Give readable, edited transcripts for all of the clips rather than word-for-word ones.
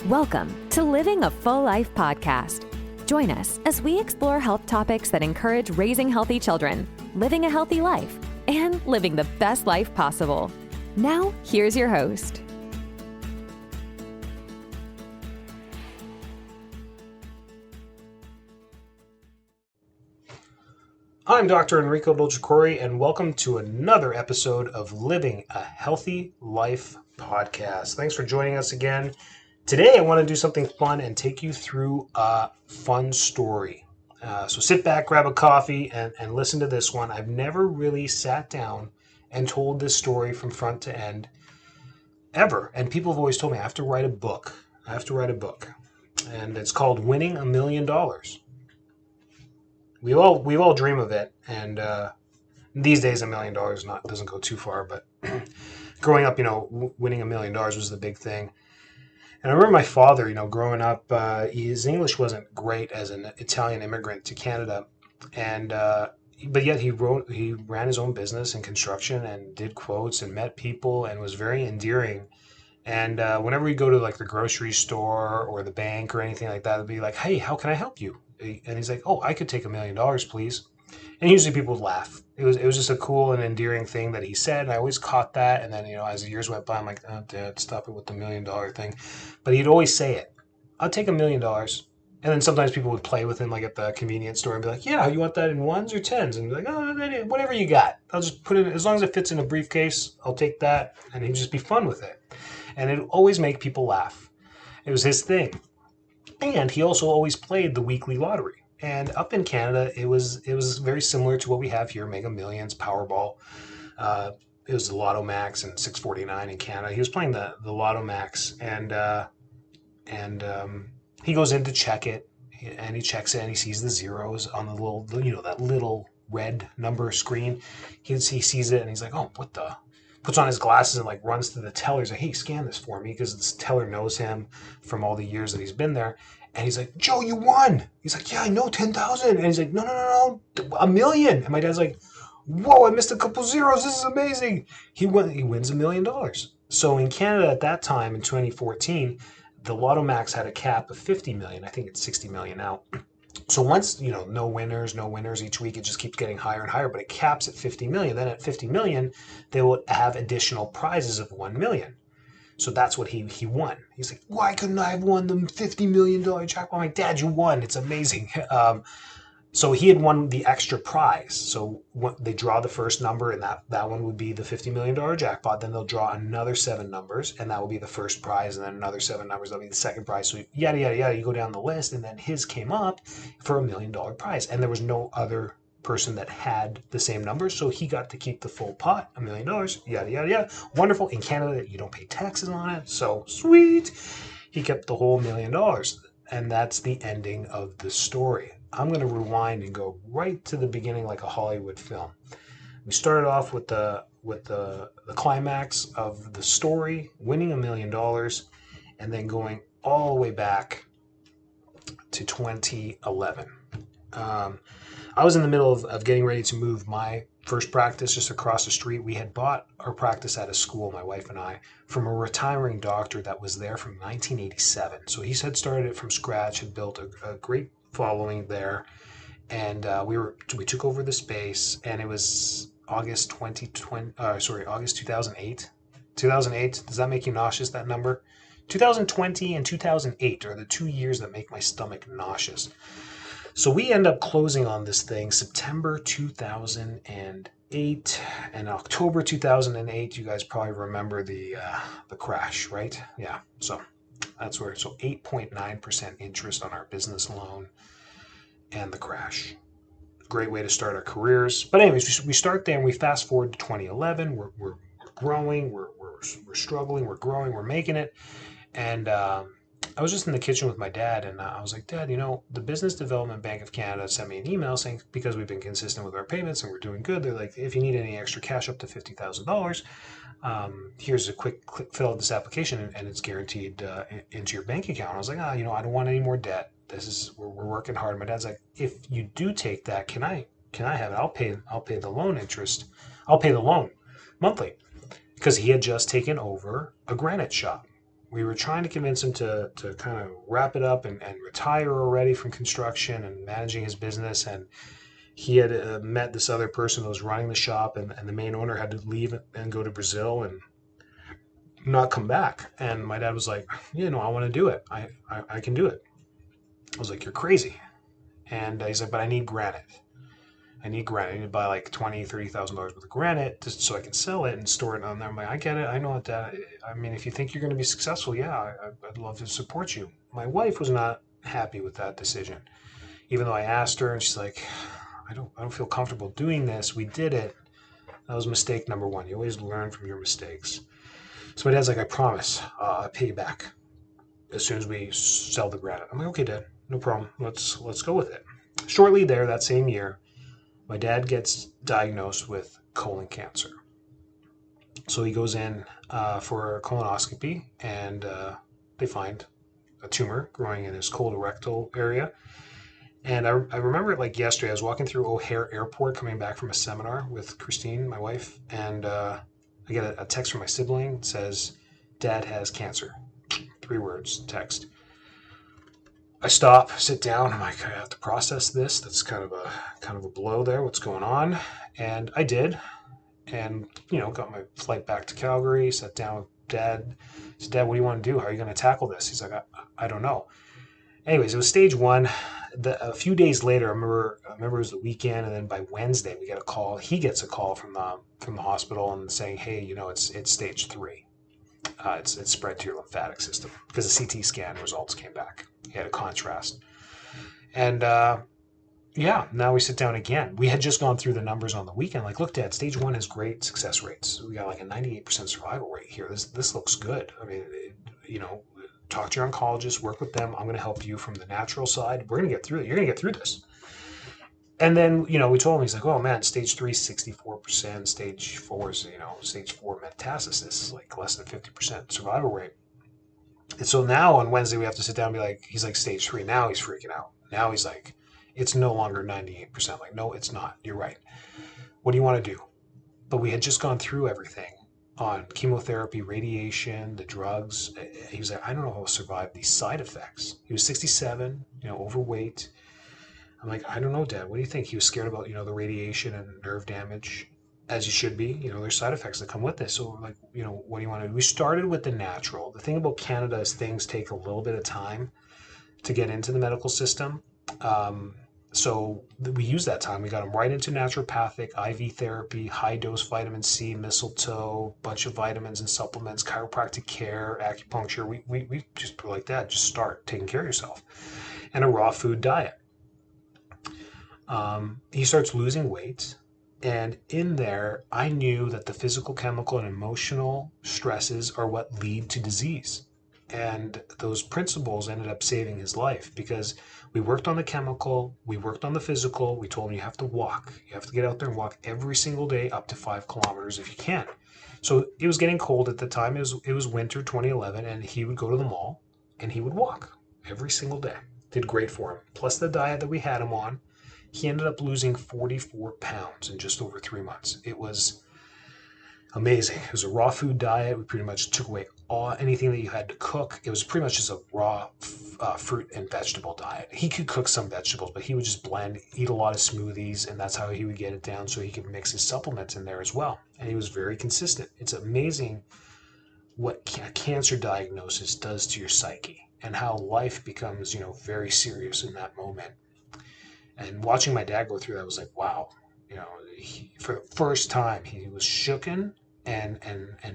Welcome to Living a Full Life podcast. Join us as we explore health topics that encourage raising healthy children, living a healthy life, and living the best life possible. Now, here's your host. I'm Dr. Enrico Dolcecore, and welcome to another episode of Living a Healthy Life podcast. Thanks for joining us again. Today, I want to do something fun and take you through a fun story. So sit back, grab a coffee, and listen to this one. I've never really sat down and told this story from front to end, ever. And people have always told me I have to write a book. And it's called Winning $1 Million. We all dream of it, and these days $1 million doesn't go too far. But growing up, winning $1 million was the big thing. And I remember my father, growing up, his English wasn't great as an Italian immigrant to Canada, and but yet he ran his own business in construction and did quotes and met people and was very endearing. And whenever we go to like the grocery store or the bank or anything like that, it'd be like, "Hey, how can I help you?" And he's like, "Oh, I could take $1 million, please." And usually people would laugh. It was just a cool and endearing thing that he said. And I always caught that. And then, as the years went by, I'm like, "Oh, Dad, stop it with the $1 million thing." But he'd always say it. "I'll take $1 million." And then sometimes people would play with him, like at the convenience store, and be like, "Yeah, you want that in ones or tens?" And be like, "Oh, whatever you got. I'll just put it, as long as it fits in a briefcase, I'll take that." And he'd just be fun with it. And it'd always make people laugh. It was his thing. And he also always played the weekly lottery. And up in Canada, it was very similar to what we have here: Mega Millions, Powerball. It was the Lotto Max and 649 in Canada. He was playing the Lotto Max, and he goes in to check it, and he checks it, and he sees the zeros on the little, that little red number screen. He sees it, and he's like, "Oh, what the?" Puts on his glasses and runs to the teller. He's like, "Hey, scan this for me," because this teller knows him from all the years that he's been there. And he's like, "Joe, you won." He's like, "Yeah, I know, 10,000. And he's like, No, $1 million. And my dad's like, "Whoa, I missed a couple zeros. This is amazing." He wins $1 million. So in Canada at that time, in 2014, the Lotto Max had a cap of 50 million. I think it's 60 million now. So once, no winners each week, it just keeps getting higher and higher, but it caps at 50 million. Then at 50 million, they will have additional prizes of 1 million. So that's what he won. He's like, "Why couldn't I have won the $50 million jackpot?" I'm like, "Dad, you won. It's amazing." So he had won the extra prize. So they draw the first number, and that one would be the $50 million jackpot. Then they'll draw another 7 numbers, and that will be the first prize. And then another 7 numbers, that'll be the second prize. So yada, yada, yada. You go down the list, and then his came up for $1 million prize. And there was no other person that had the same number, so he got to keep the full pot, $1 million, yada, yada, yada. Wonderful. In Canada, you don't pay taxes on it, so sweet. He kept the whole $1 million. And that's the ending of the story. I'm going to rewind and go right to the beginning like a Hollywood film. We started off with the climax of the story, winning $1 million, and then going all the way back to 2011. I was in the middle of getting ready to move my first practice just across the street. We had bought our practice at a school, my wife and I, from a retiring doctor that was there from 1987. So he had started it from scratch, had built a great following there. And we took over the space, and it was August 2008. 2008, does that make you nauseous, that number? 2020 and 2008 are the 2 years that make my stomach nauseous. So we end up closing on this thing September 2008, and October 2008, you guys probably remember the crash, right? Yeah, so that's where, 8.9% interest on our business loan and the crash. Great way to start our careers. But anyways, we start there and we fast forward to 2011. We're growing, we're struggling, we're growing, we're making it. And I was just in the kitchen with my dad, and I was like, "Dad, the Business Development Bank of Canada sent me an email saying, because we've been consistent with our payments and we're doing good, they're like, if you need any extra cash up to $50,000, here's a quick fill out this application, and it's guaranteed into your bank account." I was like, I don't want any more debt. We're working hard. My dad's like, "If you do take that, can I have it? I'll pay the loan interest. I'll pay the loan monthly," because he had just taken over a granite shop. we were trying to convince him to kind of wrap it up and retire already from construction and managing his business. And he had met this other person that was running the shop, and the main owner had to leave and go to Brazil and not come back. And my dad was like, I want to do it. I can do it. I was like, you're crazy. And he's like, but I need granite. I need to buy like $20,000-$30,000 worth of granite just so I can sell it and store it on there. I'm like, I get it. I know that. I mean, if you think you're going to be successful, yeah, I'd love to support you. My wife was not happy with that decision, even though I asked her, and she's like, I don't feel comfortable doing this. We did it. That was mistake number one. You always learn from your mistakes. So my dad's like, I promise, I'll pay you back as soon as we sell the granite. I'm like, okay, Dad, no problem. Let's go with it. Shortly there, that same year, my dad gets diagnosed with colon cancer. So he goes in for a colonoscopy, and they find a tumor growing in his colorectal area. And I remember it like yesterday. I was walking through O'Hare Airport coming back from a seminar with Christine, my wife, and I get a text from my sibling that says, Dad has cancer. 3 words, text. I stop, sit down. I'm like, I have to process this. That's kind of a blow there. What's going on? And I did, and got my flight back to Calgary. Sat down with Dad. I said, Dad, what do you want to do? How are you going to tackle this? He's like, I don't know. Anyways, it was stage 1. A few days later, I remember it was the weekend, and then by Wednesday we get a call. He gets a call from the hospital and saying, hey, it's stage 3. It's spread to your lymphatic system because the CT scan results came back. He had a contrast. And now we sit down again. We had just gone through the numbers on the weekend. Like, look, Dad, stage 1 has great success rates. We got like a 98% survival rate here. This looks good. I mean, talk to your oncologist, work with them. I'm going to help you from the natural side. We're going to get through it. You're going to get through this. And then, we told him, he's like, oh man, stage 3 is 64%, stage 4 is, stage 4 metastasis is like less than 50% survival rate. And so now on Wednesday, we have to sit down and be like, he's like stage 3. Now he's freaking out. Now he's like, it's no longer 98%. Like, no, it's not. You're right. What do you want to do? But we had just gone through everything on chemotherapy, radiation, the drugs. He was like, I don't know if I'll survive these side effects. He was 67, overweight. I'm like, I don't know, Dad. What do you think? He was scared about, the radiation and nerve damage, as you should be. There's side effects that come with this. So we're like, what do you want to do? We started with the natural. The thing about Canada is things take a little bit of time to get into the medical system. So we used that time. We got him right into naturopathic, IV therapy, high-dose vitamin C, mistletoe, bunch of vitamins and supplements, chiropractic care, acupuncture. We just put like that. Just start taking care of yourself. And a raw food diet. He starts losing weight. And in there, I knew that the physical, chemical, and emotional stresses are what lead to disease. And those principles ended up saving his life because we worked on the chemical, we worked on the physical. We told him you have to walk. You have to get out there and walk every single day up to 5 kilometers if you can. So it was getting cold at the time. It was winter 2011, and he would go to the mall and he would walk every single day. Did great for him. Plus the diet that we had him on. He ended up losing 44 pounds in just over 3 months. It was amazing. It was a raw food diet. We pretty much took away anything that you had to cook. It was pretty much just a raw fruit and vegetable diet. He could cook some vegetables, but he would just blend, eat a lot of smoothies, and that's how he would get it down so he could mix his supplements in there as well. And he was very consistent. It's amazing what a cancer diagnosis does to your psyche and how life becomes, very serious in that moment. And watching my dad go through that was like, wow, for the first time he was shooken and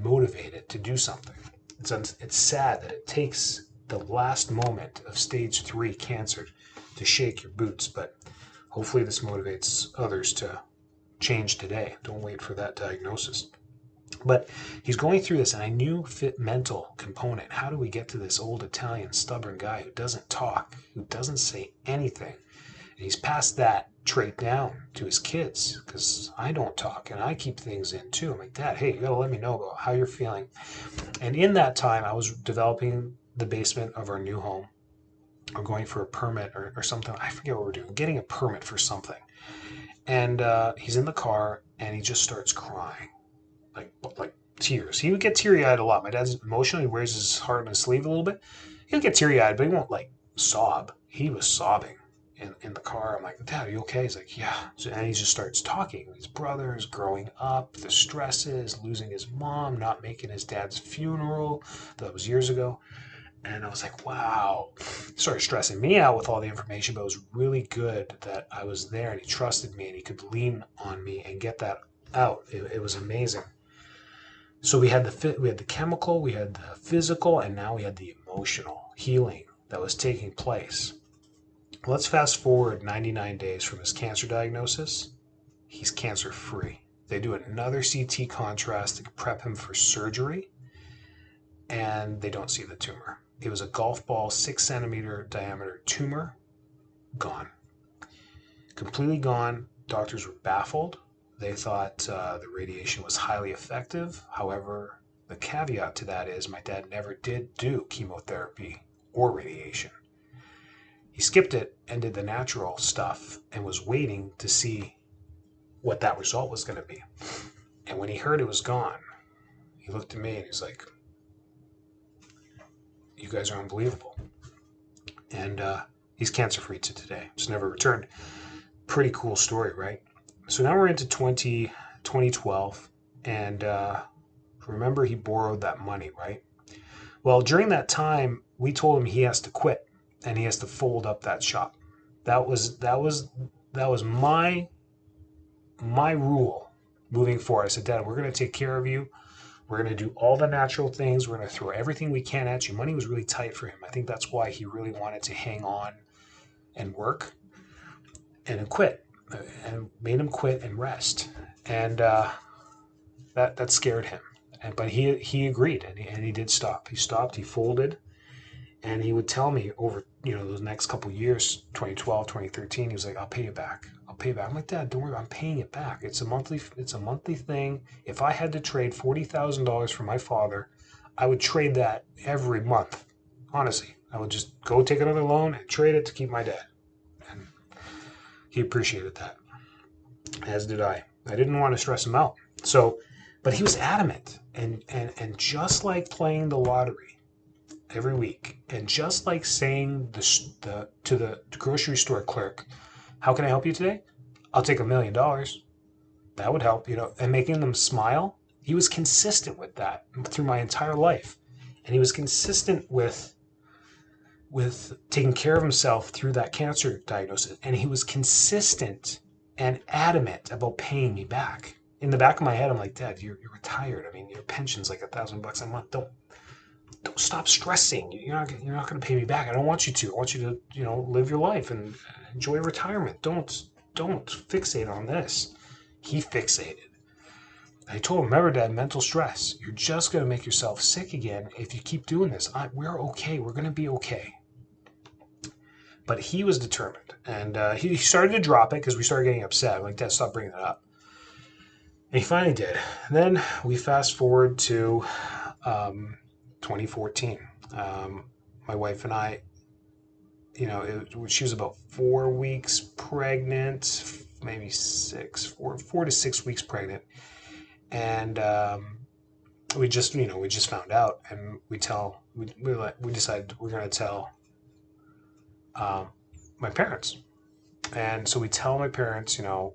motivated to do something. It's sad that it takes the last moment of stage 3 cancer to shake your boots, but hopefully this motivates others to change today. Don't wait for that diagnosis. But he's going through this, and I knew mental component. How do we get to this old Italian stubborn guy who doesn't talk, who doesn't say anything? And he's passed that trait down to his kids because I don't talk and I keep things in too. I'm like, Dad, hey, you got to let me know about how you're feeling. And in that time, I was developing the basement of our new home or going for a permit or something. I forget what we're doing, getting a permit for something. And he's in the car and he just starts crying, like tears. He would get teary-eyed a lot. My dad's emotional. He wears his heart on his sleeve a little bit. He'll get teary-eyed, but he won't like sob. He was sobbing in the car. I'm like, Dad, are you okay? He's like, yeah. And he just starts talking. His brothers growing up, the stresses, losing his mom, not making his dad's funeral. That was years ago. And I was like, wow. He started stressing me out with all the information, but it was really good that I was there and he trusted me and he could lean on me and get that out. It was amazing. So we had the chemical, we had the physical, and now we had the emotional healing that was taking place. Let's fast forward 99 days from his cancer diagnosis. He's cancer free. They do another CT contrast to prep him for surgery, and they don't see the tumor. It was a golf ball, 6-centimeter diameter tumor, gone. Completely gone. Doctors were baffled. They thought the radiation was highly effective. However, the caveat to that is my dad never did do chemotherapy or radiation. He skipped it and did the natural stuff and was waiting to see what that result was going to be. And when he heard it was gone, he looked at me and he's like, you guys are unbelievable. And he's cancer-free to today. Just never returned. Pretty cool story, right? So now we're into 2012, and remember he borrowed that money, right? Well, during that time, we told him he has to quit and he has to fold up that shop. That was my rule moving forward. I said, Dad, we're going to take care of you. We're going to do all the natural things. We're going to throw everything we can at you. Money was really tight for him. I think that's why he really wanted to hang on and work and quit. And made him quit and rest, and that scared him. But he agreed, and he did stop. He stopped. He folded, and he would tell me over those next couple of years, 2012, 2013. He was like, "I'll pay you back. I'll pay you back." I'm like, Dad, don't worry. I'm paying it back. It's a monthly thing. If I had to trade $40,000 for my father, I would trade that every month. Honestly, I would just go take another loan and trade it to keep my dad. And he appreciated that, as did I. I didn't want to stress him out. So, but he was adamant, and just like playing the lottery every week, and just like saying to the grocery store clerk, "How can I help you today?" "I'll take $1 million. That would help," and making them smile. He was consistent with that through my entire life, and he was consistent with taking care of himself through that cancer diagnosis. And he was consistent and adamant about paying me back. In the back of my head, I'm like, Dad, you're retired. I mean, your pension's like $1,000 a month. Don't stop stressing. You're not going to pay me back. I don't want you to. I want you to, live your life and enjoy retirement. Don't fixate on this. He fixated. I told him, remember, Dad, mental stress. You're just going to make yourself sick again if you keep doing this. We're okay. We're going to be okay. But he was determined. And he started to drop it because we started getting upset. I'm like, Dad, stop bringing it up. And he finally did. Then we fast forward to 2014. My wife and I, she was about 4 weeks pregnant, maybe 4 to 6 weeks pregnant. And we just found out, and we decided we're going to tell my parents. And so we tell my parents, we're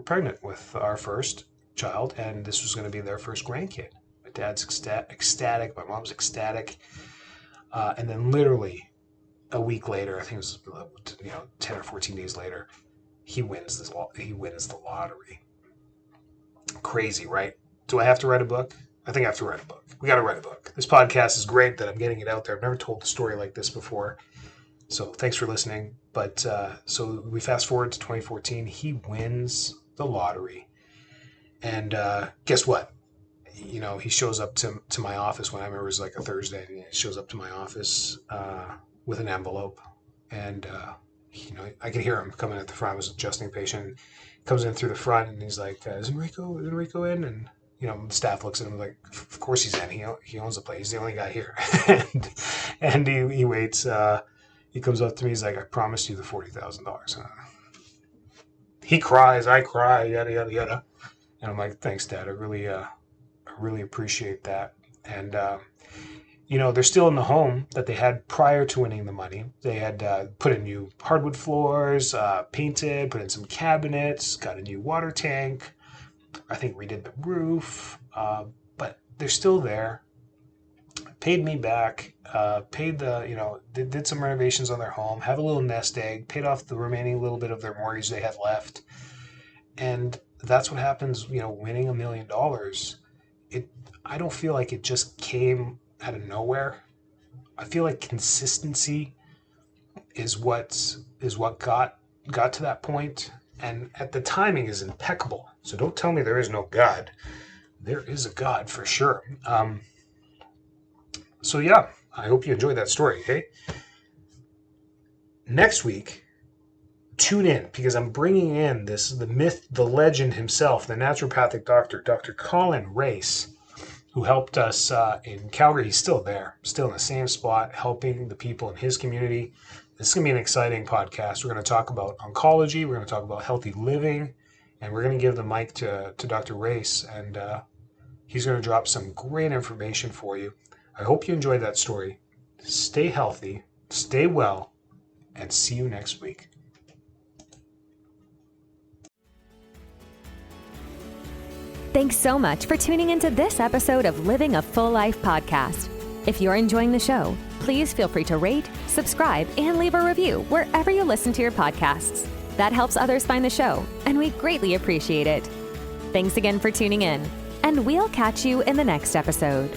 pregnant with our first child, and this was going to be their first grandkid. My dad's ecstatic. My mom's ecstatic. And then literally a week later, I think it was 10 or 14 days later, he wins the lottery. Crazy, right? Do I have to write a book? I think I have to write a book. We got to write a book. This podcast is great that I'm getting it out there. I've never told a story like this before. So thanks for listening. But so we fast forward to 2014. He wins the lottery. And guess what? He shows up to my office when I remember it was like a Thursday. And he shows up to my office with an envelope. And, I could hear him coming at the front. I was adjusting a patient. Comes in through the front and he's like, is Enrico in? And, the staff looks at him like, of course he's in. He owns the place. He's the only guy here. and he waits. He comes up to me. He's like, I promised you the $40,000. He cries. I cry. Yada, yada, yada. And I'm like, thanks, Dad. I really appreciate that. And, they're still in the home that they had prior to winning the money. They had put in new hardwood floors, painted, put in some cabinets, got a new water tank. I think redid the roof, but they're still there. Paid me back, paid did some renovations on their home, have a little nest egg, paid off the remaining little bit of their mortgage they had left. And that's what happens, winning $1 million. I don't feel like it just came out of nowhere. I feel like consistency is what got to that point, and the timing is impeccable. So don't tell me there is no God. There is a God for sure. So yeah, I hope you enjoyed that story. Okay, next week, tune in because I'm bringing in the myth, the legend himself, the naturopathic doctor, Dr. Colin Race, who helped us in Calgary. He's still there, still in the same spot, helping the people in his community. This is going to be an exciting podcast. We're going to talk about oncology. We're going to talk about healthy living. And we're going to give the mic to Dr. Race. And he's going to drop some great information for you. I hope you enjoyed that story. Stay healthy, stay well, and see you next week. Thanks so much for tuning into this episode of Living a Full Life podcast. If you're enjoying the show, please feel free to rate, subscribe, and leave a review wherever you listen to your podcasts. That helps others find the show, and we greatly appreciate it. Thanks again for tuning in, and we'll catch you in the next episode.